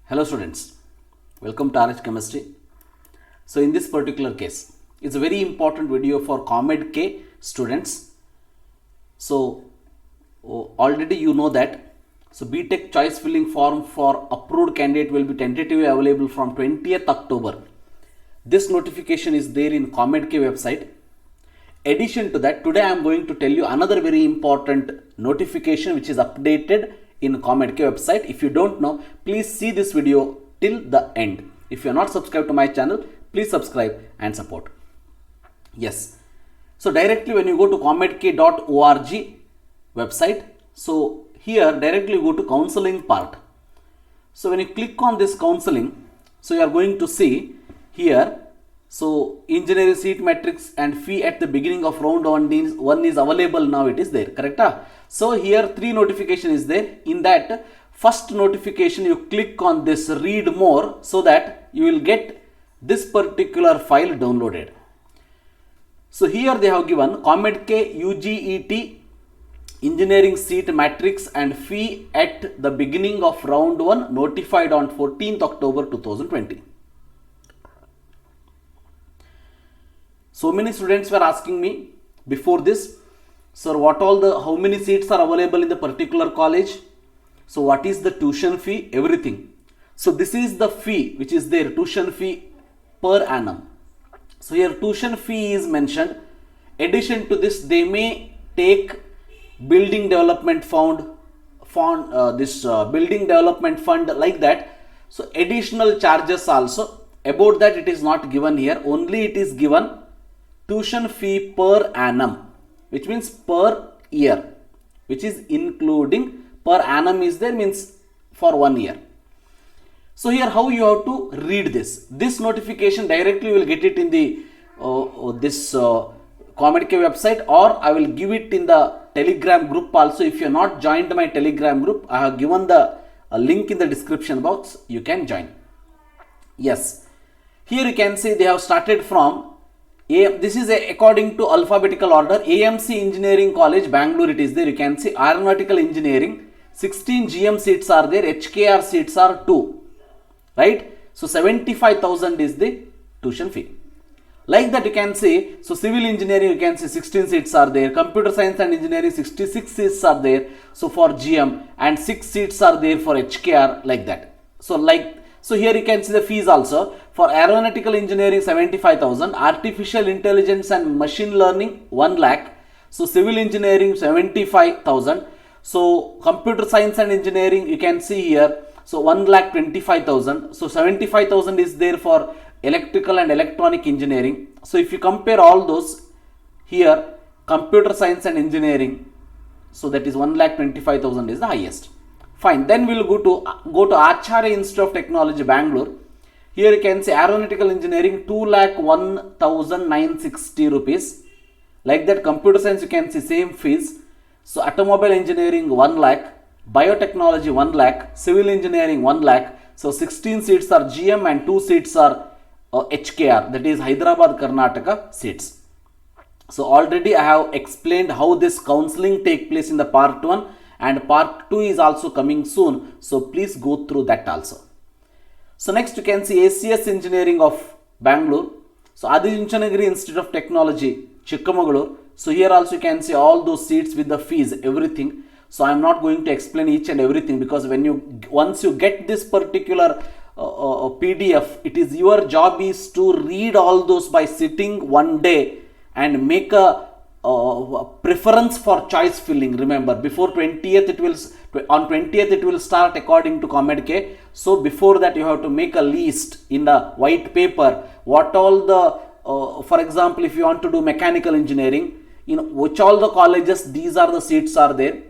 Hello students, welcome to RH Chemistry. So in this particular case, it's a very important video for Comed K students. So already you know that. So BTech choice filling form for approved candidate will be tentatively available from 20th October. This notification is there in Comed K website. Addition to that, today I am going to tell you another very important notification which is updated in Comed K website. If you don't know, please see this video till the end. If you are not subscribed to my channel, please subscribe and support. Yes. So directly when you go to comedk.org website, so here directly go to counseling part. So when you click on this counseling, so you are going to see here, so engineering seat matrix and fee at the beginning of round one is available now, it is there, correct? So here three notification is there. In that first notification you click on this read more so that you will get this particular file downloaded. So here they have given Comed K UGET engineering seat matrix and fee at the beginning of round 1 notified on 14th October 2020. So many students were asking me before this, sir, how many seats are available in the particular college? So what is the tuition fee? Everything. So this is the fee which is there, tuition fee per annum. So here tuition fee is mentioned. Addition to this, they may take building development building development fund like that. So additional charges also. About that it is not given here. Only it is given tuition fee per annum, which means per year, which is including per annum is there, means for 1 year. So here how you have to read this. This notification directly you will get it in the Comed K website, or I will give it in the Telegram group also. If you are not joined my Telegram group, I have given the link in the description box. You can join. Yes, here you can see they have started from this is according to alphabetical order. AMC Engineering College, Bangalore, it is there. You can see Aeronautical Engineering, 16 GM seats are there, HKR seats are 2, right? So 75,000 is the tuition fee. Like that you can see, so Civil Engineering you can see 16 seats are there, Computer Science and Engineering 66 seats are there, so for GM, and 6 seats are there for HKR, like that. So here you can see the fees also. For Aeronautical Engineering 75,000, Artificial Intelligence and Machine Learning 1 lakh, so Civil Engineering 75,000, so Computer Science and Engineering you can see here, so 1,25,000, so 75,000 is there for Electrical and Electronic Engineering. So if you compare all those, here Computer Science and Engineering, so that is 1,25,000 is the highest. Fine, then we will go to Acharya Institute of Technology, Bangalore. Here you can see Aeronautical Engineering 2,01,960 rupees. Like that, Computer Science you can see same fees. So Automobile Engineering 1 lakh, Biotechnology 1 lakh, Civil Engineering 1 lakh. So 16 seats are GM and 2 seats are HKR, that is Hyderabad Karnataka seats. So already I have explained how this counseling take place in the part 1. And part 2 is also coming soon, so please go through that also. So next you can see ACS Engineering of Bangalore, so Adi Chunchanagiri Institute of Technology, Chikmagalur. So here also you can see all those seats with the fees, everything. So I am not going to explain each and everything, because once you get this particular PDF, it is your job is to read all those by sitting one day and make a preference for choice filling. Remember, before 20th on 20th it will start according to Comed K. So before that you have to make a list in the white paper what all the for example, if you want to do mechanical engineering, which all the colleges these are the seats are there.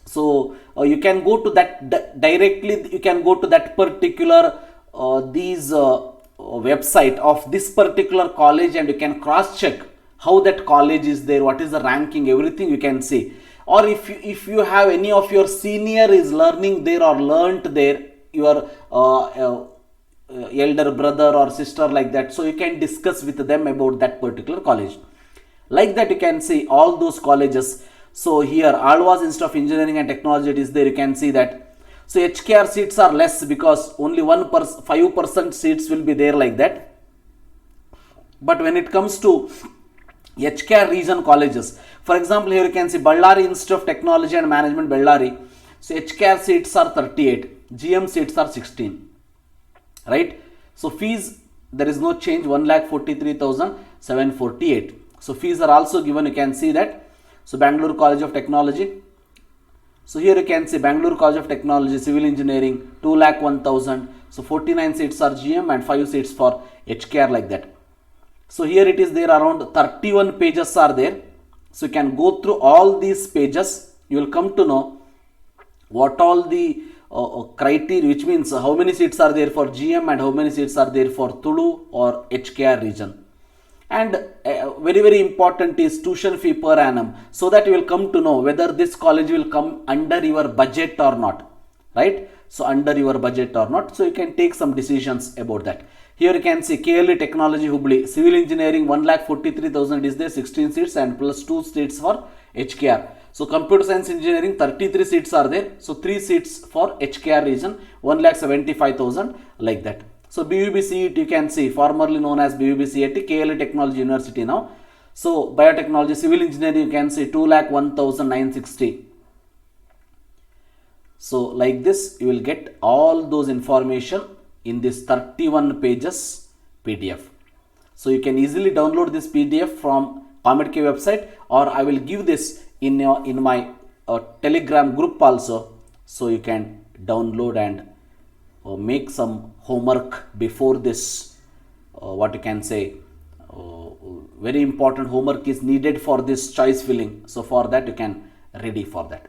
So you can go to that directly, you can go to that particular website of this particular college, and you can cross check how that college is there, what is the ranking, everything you can see. Or if you have any of your senior is learning there or learnt there, your elder brother or sister, like that, so you can discuss with them about that particular college. Like that you can see all those colleges. So here Alwas Institute of Engineering and Technology, it is there, you can see that. So HKR seats are less because only 5% seats will be there like that. But when it comes to HKR region colleges, for example, here you can see Ballari Institute of Technology and Management, Ballari. So HKR seats are 38, GM seats are 16, right? So fees, there is no change, 1,43,748. So fees are also given, you can see that. So Bangalore College of Technology. So here you can see Bangalore College of Technology, Civil Engineering, 2,01,000. So 49 seats are GM and 5 seats for HKR like that. So here it is there, around 31 pages are there. So you can go through all these pages. You will come to know what all the criteria, which means how many seats are there for GM and how many seats are there for Tulu or HKR region. And very important is tuition fee per annum, so that you will come to know whether this college will come under your budget or not, right? So under your budget or not, so you can take some decisions about that. Here you can see KLE Technology Hubli, Civil Engineering, 1,43,000 is there, 16 seats and plus 2 seats for HKR. So Computer Science Engineering, 33 seats are there, so 3 seats for HKR region, 1,75,000 like that. So BUBCET, you can see, formerly known as BUBCET, KLE Technology University now. So Biotechnology, Civil Engineering, you can see 2,01,960. So like this, you will get all those information in this 31 pages PDF. So you can easily download this PDF from COMEDK website, or I will give this in my Telegram group also. So you can download and make some homework before this. What you can say, very important homework is needed for this choice filling. So for that you can ready for that,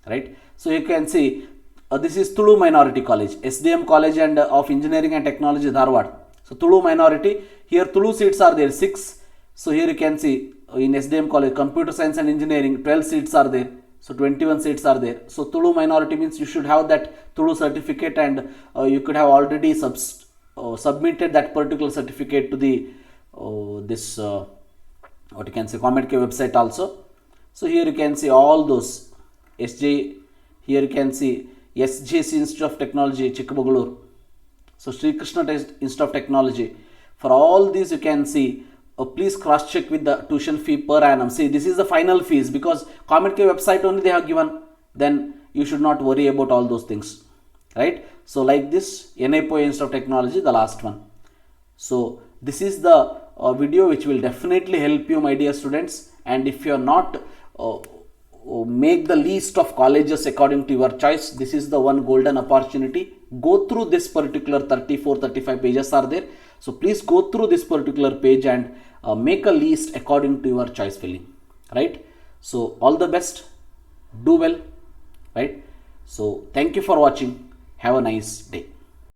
right? So you can see this is Tulu Minority College, SDM College and of Engineering and Technology, Dharwad. So Tulu Minority, here Tulu seats are there 6. So here you can see in SDM College, Computer Science and Engineering, 12 seats are there. So 21 seats are there. So Tulu Minority means you should have that Tulu certificate, and you could have already submitted that particular certificate to the this what you can say, COMEDK website also. So here you can see all those SJ. Here you can see SJC Institute of Technology, Chikmagalur. So Sri Krishna Institute of Technology. For all these you can see. Please cross check with the tuition fee per annum. See, this is the final fees, because COMEDK website only they have given. Then you should not worry about all those things, right? So like this, NIPO Institute of Technology, the last one. So this is the video which will definitely help you, my dear students. And if you are not make the list of colleges according to your choice, this is the one golden opportunity. Go through this particular 34-35 pages are there. So please go through this particular page and make a list according to your choice filling, right? So all the best, do well, right? So thank you for watching. Have a nice day.